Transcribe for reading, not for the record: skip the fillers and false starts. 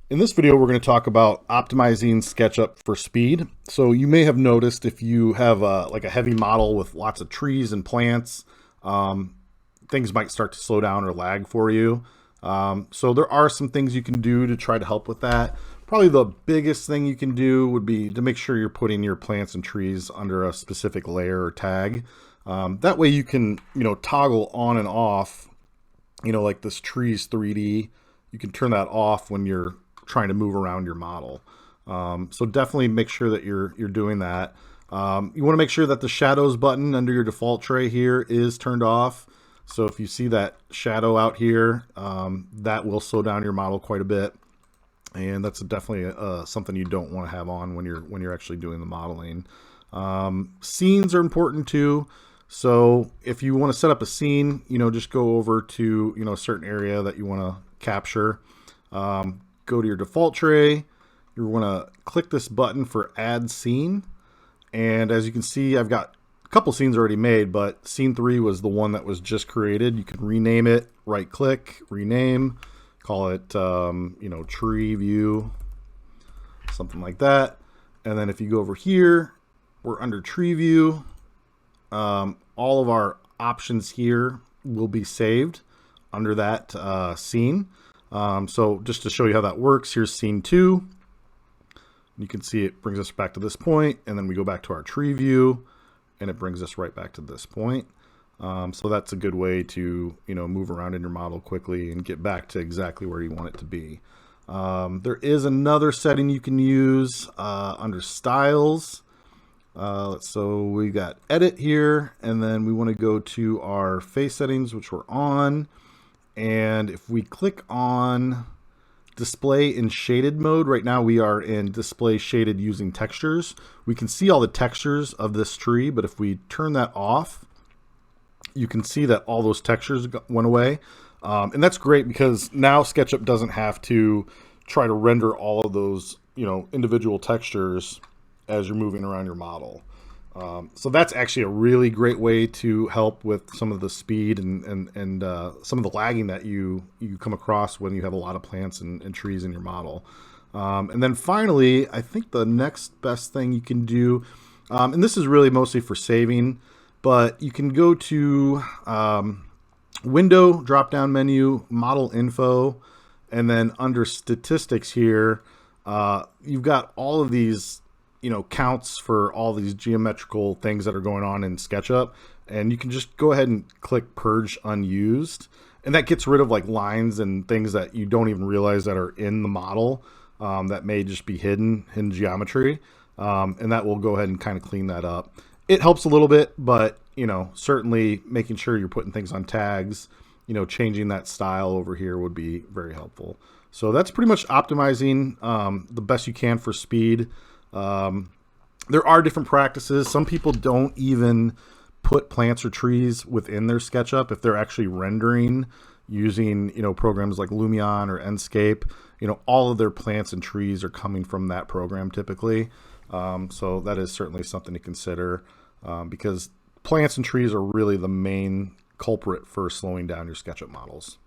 In this video, we're going to talk about optimizing SketchUp for speed. So you may have noticed if you have like a heavy model with lots of trees and plants, things might start to slow down or lag for you. So there are some things you can do to try to help with that. Probably the biggest thing you can do would be to make sure you're putting your plants and trees under a specific layer or tag. That way you can, toggle on and off, like this trees 3D. You can turn that off when you're trying to move around your model. So definitely make sure that you're doing that. You want to make sure that the shadows button under your default tray here is turned off. So if you see that shadow out here, that will slow down your model quite a bit. And that's definitely something you don't want to have on when you're actually doing the modeling. Scenes are important too. So if you want to set up a scene, just go over to a certain area that you want to capture. Go to your default tray. You want to click this button for add scene. And as you can see, I've got a couple scenes already made, but scene 3 was the one that was just created. You can rename it, right click, rename, call it, tree view, something like that. And then if you go over here, we're under tree view. All of our options here will be saved under that scene. So just to show you how that works, here's scene 2. You can see it brings us back to this point, and then we go back to our tree view, and it brings us right back to this point. So that's a good way to move around in your model quickly and get back to exactly where you want it to be. There is another setting you can use under styles. So we got edit here, and then we want to go to our face settings, which we're on. And if we click on display in shaded mode, right now we are in display shaded using textures. We can see all the textures of this tree, but if we turn that off, you can see that all those textures went away. And that's great because now SketchUp doesn't have to try to render all of those, individual textures as you're moving around your model. So that's actually a really great way to help with some of the speed and some of the lagging that you come across when you have a lot of plants and trees in your model. And then finally, I think the next best thing you can do, and this is really mostly for saving, but you can go to Window, drop-down menu, Model Info, and then under Statistics here, you've got all of these counts for all these geometrical things that are going on in SketchUp, and you can just go ahead and click Purge Unused, and that gets rid of like lines and things that you don't even realize that are in the model that may just be hidden in geometry, and that will go ahead and kind of clean that up. It helps a little bit, but certainly making sure you're putting things on tags, changing that style over here would be very helpful. So that's pretty much optimizing the best you can for speed. There are different practices. Some people don't even put plants or trees within their SketchUp if they're actually rendering using programs like Lumion or Enscape. All of their plants and trees are coming from that program typically. So that is certainly something to consider because plants and trees are really the main culprit for slowing down your SketchUp models.